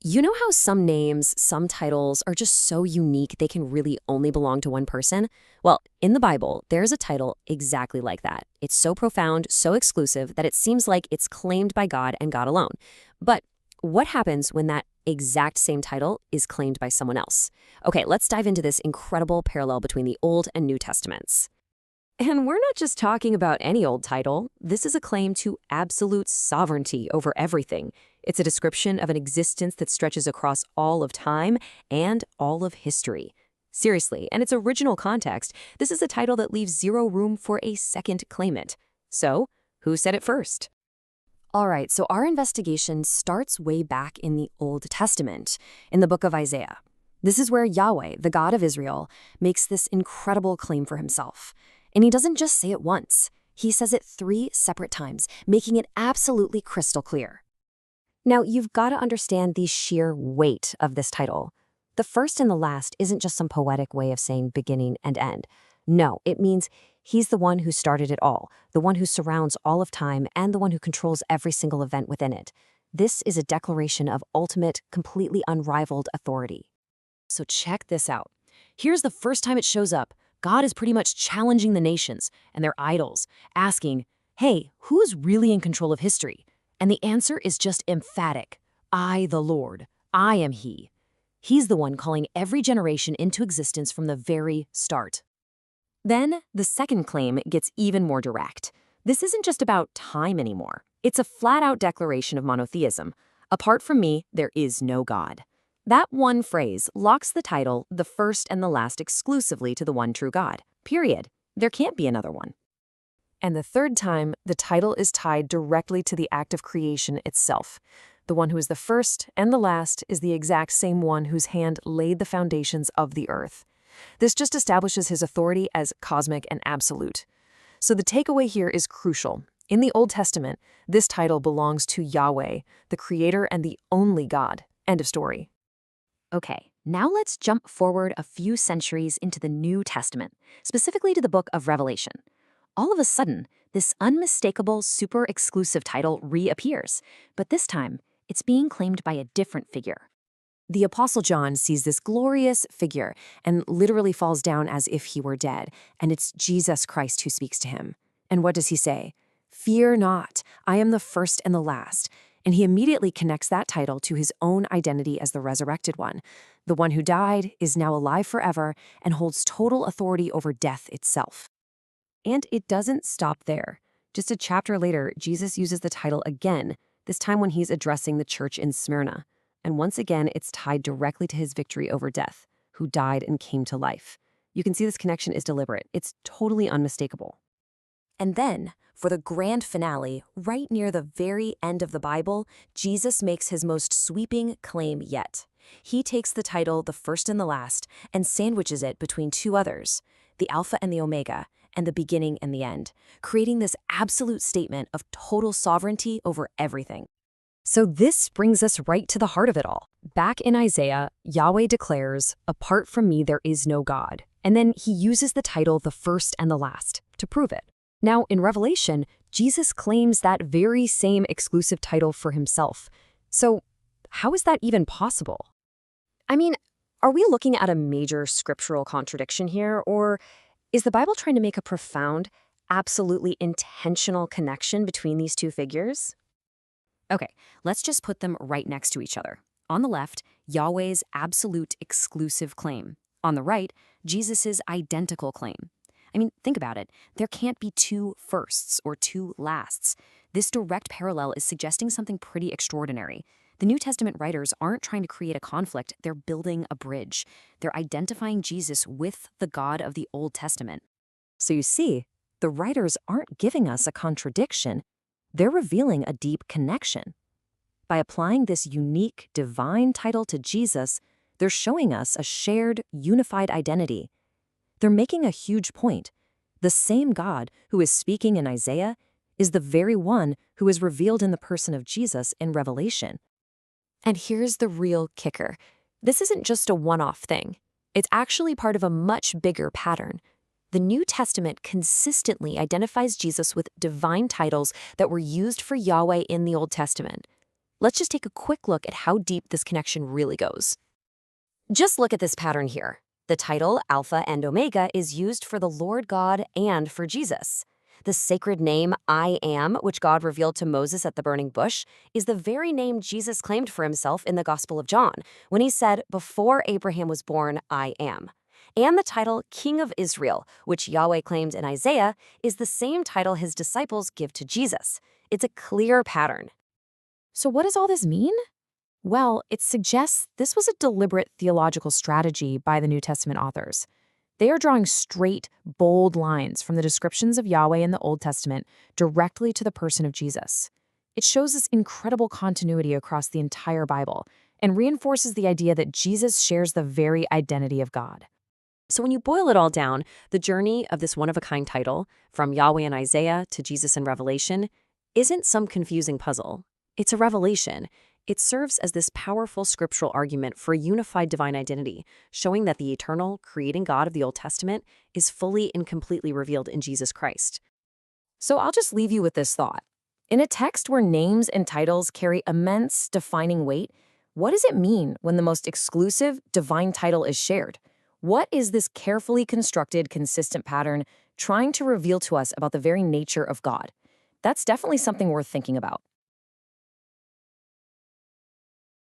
You know how some names, some titles are just so unique they can really only belong to one person? Well, in the Bible, there's a title exactly like that. It's so profound, so exclusive, that it seems like it's claimed by God and God alone. But what happens when that exact same title is claimed by someone else? Okay, let's dive into this incredible parallel between the Old and New Testaments. And we're not just talking about any old title. This is a claim to absolute sovereignty over everything. It's a description of an existence that stretches across all of time and all of history. Seriously, and its original context, this is a title that leaves zero room for a second claimant. So, who said it first? All right, so our investigation starts way back in the Old Testament, in the book of Isaiah. This is where Yahweh, the God of Israel, makes this incredible claim for himself. And he doesn't just say it once. He says it 3 separate times, making it absolutely crystal clear. Now, you've got to understand the sheer weight of this title. The first and the last isn't just some poetic way of saying beginning and end. No, it means he's the one who started it all, the one who surrounds all of time, and the one who controls every single event within it. This is a declaration of ultimate, completely unrivaled authority. So check this out. Here's the first time it shows up. God is pretty much challenging the nations and their idols, asking, hey, who's really in control of history? And the answer is just emphatic. I, the Lord, I am He. He's the one calling every generation into existence from the very start. Then, the second claim gets even more direct. This isn't just about time anymore. It's a flat-out declaration of monotheism. Apart from me, there is no God. That one phrase locks the title, the first and the last, exclusively to the one true God. Period. There can't be another one. And the third time, the title is tied directly to the act of creation itself. The one who is the first and the last is the exact same one whose hand laid the foundations of the earth. This just establishes his authority as cosmic and absolute. So the takeaway here is crucial. In the Old Testament, this title belongs to Yahweh, the creator and the only God. End of story. Okay, now let's jump forward a few centuries into the New Testament, specifically to the book of Revelation. All of a sudden, this unmistakable, super exclusive title reappears, but this time, it's being claimed by a different figure. The Apostle John sees this glorious figure and literally falls down as if he were dead, and it's Jesus Christ who speaks to him. And what does he say? Fear not, I am the first and the last. And he immediately connects that title to his own identity as the resurrected one. The one who died is now alive forever and holds total authority over death itself. And it doesn't stop there. Just a chapter later, Jesus uses the title again, this time when he's addressing the church in Smyrna. And once again, it's tied directly to his victory over death, who died and came to life. You can see this connection is deliberate. It's totally unmistakable. And then, for the grand finale, right near the very end of the Bible, Jesus makes his most sweeping claim yet. He takes the title, the first and the last, and sandwiches it between 2 others, the Alpha and the Omega, and the beginning and the end, creating this absolute statement of total sovereignty over everything. So this brings us right to the heart of it all. Back in Isaiah, Yahweh declares, apart from me there is no God. And then he uses the title, the first and the last, to prove it. Now, in Revelation, Jesus claims that very same exclusive title for himself. So, how is that even possible? I mean, are we looking at a major scriptural contradiction here, or is the Bible trying to make a profound, absolutely intentional connection between these 2 figures? Okay, let's just put them right next to each other. On the left, Yahweh's absolute exclusive claim. On the right, Jesus's identical claim. I mean, think about it. There can't be 2 firsts or 2 lasts. This direct parallel is suggesting something pretty extraordinary. The New Testament writers aren't trying to create a conflict, they're building a bridge. They're identifying Jesus with the God of the Old Testament. So you see, the writers aren't giving us a contradiction, they're revealing a deep connection. By applying this unique, divine title to Jesus, they're showing us a shared, unified identity. They're making a huge point. The same God who is speaking in Isaiah is the very one who is revealed in the person of Jesus in Revelation. And here's the real kicker. This isn't just a one-off thing. It's actually part of a much bigger pattern. The New Testament consistently identifies Jesus with divine titles that were used for Yahweh in the Old Testament. Let's just take a quick look at how deep this connection really goes. Just look at this pattern here. The title, Alpha and Omega, is used for the Lord God and for Jesus. The sacred name, I am, which God revealed to Moses at the burning bush, is the very name Jesus claimed for himself in the Gospel of John, when he said, "Before Abraham was born, I am." And the title, King of Israel, which Yahweh claimed in Isaiah, is the same title his disciples give to Jesus. It's a clear pattern. So, what does all this mean? Well, it suggests this was a deliberate theological strategy by the New Testament authors. They are drawing straight, bold lines from the descriptions of Yahweh in the Old Testament directly to the person of Jesus. It shows this incredible continuity across the entire Bible and reinforces the idea that Jesus shares the very identity of God. So when you boil it all down, the journey of this one-of-a-kind title, from Yahweh in Isaiah to Jesus in Revelation, isn't some confusing puzzle. It's a revelation. It serves as this powerful scriptural argument for a unified divine identity, showing that the eternal, creating God of the Old Testament is fully and completely revealed in Jesus Christ. So I'll just leave you with this thought. In a text where names and titles carry immense defining weight, what does it mean when the most exclusive divine title is shared? What is this carefully constructed, consistent pattern trying to reveal to us about the very nature of God? That's definitely something worth thinking about.